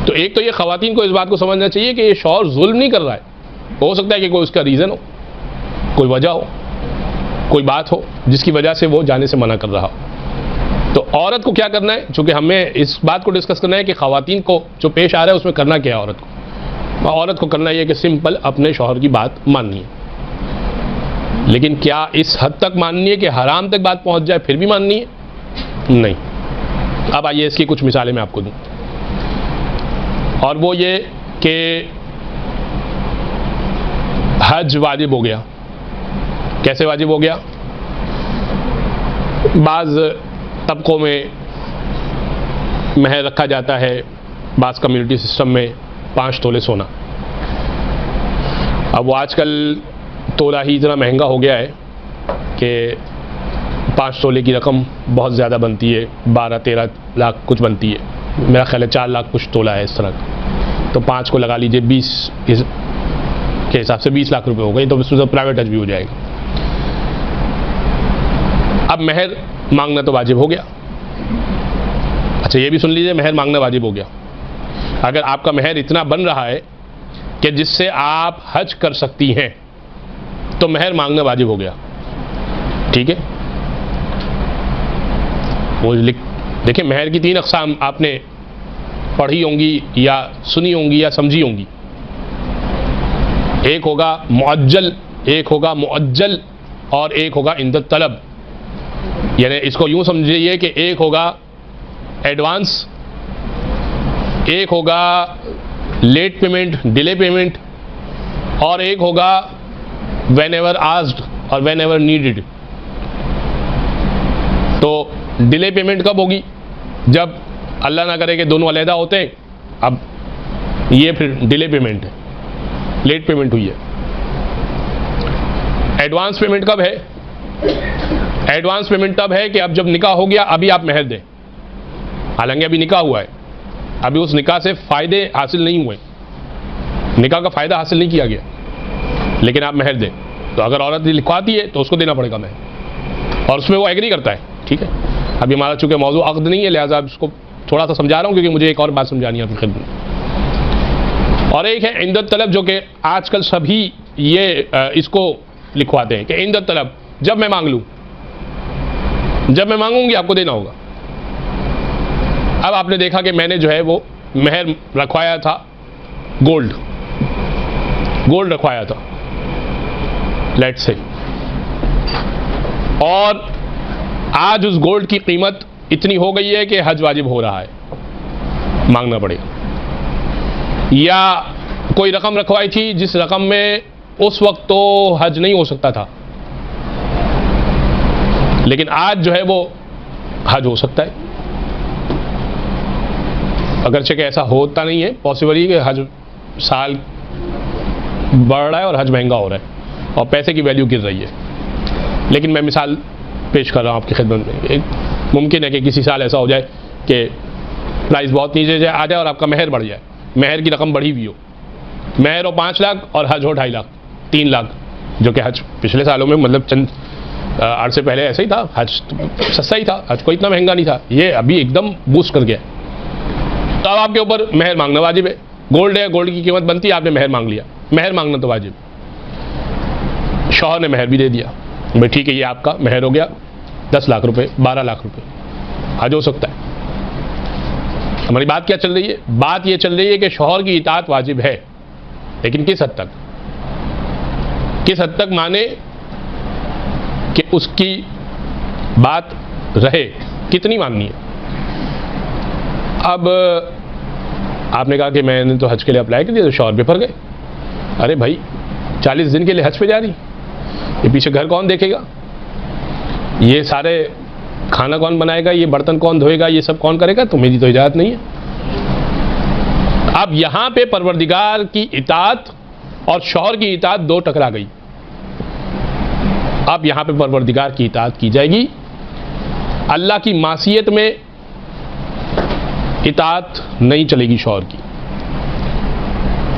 तो एक तो ये ख़वातीन को इस बात को समझना चाहिए कि ये शौहर जुल्म नहीं कर रहा है। हो सकता है कि कोई उसका रीज़न हो, कोई वजह हो, कोई बात हो जिसकी वजह से वो जाने से मना कर रहा हो। तो औरत को क्या करना है, चूँकि हमें इस बात को डिस्कस करना है कि ख़वातीन को जो पेश आ रहा है उसमें करना क्या है। औरत को करना ये कि सिंपल अपने शौहर की बात माननी है। लेकिन क्या इस हद तक माननी है कि हराम तक बात पहुँच जाए फिर भी माननी है? नहीं। अब आइए इसकी कुछ मिसालें मैं आपको दूँ, और वो ये कि हज वाजिब हो गया। कैसे वाजिब हो गया? बाज़ तबकों में महर रखा जाता है, बाज़ कम्युनिटी सिस्टम में 5 तोले सोना। अब वो आजकल तोला ही इतना महंगा हो गया है कि 5 तोले की रकम बहुत ज़्यादा बनती है, 12-13 लाख कुछ बनती है। मेरा ख्याल है 4 लाख कुछ तोला है इस तरह का। तो 5 को लगा लीजिए, 20 के हिसाब से 20 लाख रुपए हो गए। तो उसमें तो प्राइवेट हज भी हो जाएगा। अब महर मांगना तो वाजिब हो गया। अच्छा, ये भी सुन लीजिए, महर मांगना वाजिब हो गया। अगर आपका महर इतना बन रहा है कि जिससे आप हज कर सकती हैं तो महर मांगना वाजिब हो गया। ठीक है, वो देखिए, महर की 3 अक़साम आपने पढ़ी होंगी या सुनी होंगी या समझी होंगी। एक होगा मुअज्जल, एक होगा मुअज्जल और एक होगा इंदत तलब। यानी इसको यूं समझिए कि एक होगा एडवांस, एक होगा लेट पेमेंट, डिले पेमेंट, और एक होगा व्हेन एवर आस्क्ड और व्हेन एवर नीडेड। तो डिले पेमेंट कब होगी? जब अल्लाह ना करे कि दोनों अलहदा होते हैं। अब ये फिर डिले पेमेंट है, लेट पेमेंट हुई है। एडवांस पेमेंट कब है? एडवांस पेमेंट तब है कि अब जब निकाह हो गया अभी आप महर दें। हालांकि अभी निकाह हुआ है, अभी उस निकाह से फ़ायदे हासिल नहीं हुए, निकाह का फ़ायदा हासिल नहीं किया गया, लेकिन आप महर दें। तो अगर औरत लिखवाती है तो उसको देना पड़ेगा महर, और उसमें वो एग्री करता है। ठीक है, अभी हमारा चूँकि मौजू अक़्द नहीं है, लिहाजा इसको थोड़ा सा समझा रहा हूँ क्योंकि मुझे एक और बात समझानी है आपकी खिदमत। और एक है इंदत तलब, जो कि आजकल सभी ये इसको लिखवाते हैं कि इंदत तलब, जब मैं मांग लूँ, जब मैं मांगूंगी आपको देना होगा। अब आपने देखा कि मैंने जो है वो महर रखवाया था, गोल्ड रखवाया था लेट से, और आज उस गोल्ड की कीमत इतनी हो गई है कि हज वाजिब हो रहा है, मांगना पड़ेगा। या कोई रकम रखवाई थी जिस रकम में उस वक्त तो हज नहीं हो सकता था, लेकिन आज जो है वो हज हो सकता है। अगरचे कि ऐसा होता नहीं है, पॉसिबल ही कि हज साल बढ़ रहा है और हज महंगा हो रहा है और पैसे की वैल्यू गिर रही है। लेकिन मैं मिसाल पेश कर रहा हूँ आपकी खिदमत में। एक मुमकिन है कि किसी साल ऐसा हो जाए कि प्राइस बहुत नीचे आ जाए और आपका महर बढ़ जाए, महर की रकम बढ़ी हुई हो, महर हो 5 लाख और हज हो 2.5 लाख 3 लाख, जो कि हज पिछले सालों में मतलब चंद अर्से पहले ऐसा ही था, हज सस्ता ही था, हज कोई इतना महंगा नहीं था, ये अभी एकदम बूस्ट कर गया। तो अब आपके ऊपर महर मांगना वाजिब है। गोल्ड है, गोल्ड की कीमत बनती है, आपने महर मांग लिया, महर मांगना तो वाजिब। शौहर ने महर भी दे दिया, भाई ठीक है ये आपका महर हो गया 10 लाख रुपए, 12 लाख रुपए, हज हो सकता है। हमारी बात क्या चल रही है? बात ये चल रही है कि शौहर की इताअत वाजिब है, लेकिन किस हद तक? किस हद तक माने कि उसकी बात रहे, कितनी माननी है। अब आपने कहा कि मैंने तो हज के लिए अप्लाई कर दिया, तो शौहर बेफर गए। अरे भाई 40 दिन के लिए हज पे जा रही, ये पीछे घर कौन देखेगा, ये सारे खाना कौन बनाएगा, ये बर्तन कौन धोएगा, ये सब कौन करेगा? तो मेरी तो इजाज़त नहीं है। अब यहाँ पे परवरदिगार की इताअत और शौहर की इताअत दो टकरा गई। अब यहाँ पे परवरदिगार की इताअत की जाएगी, अल्लाह की मासियत में इताअत नहीं चलेगी शौहर की।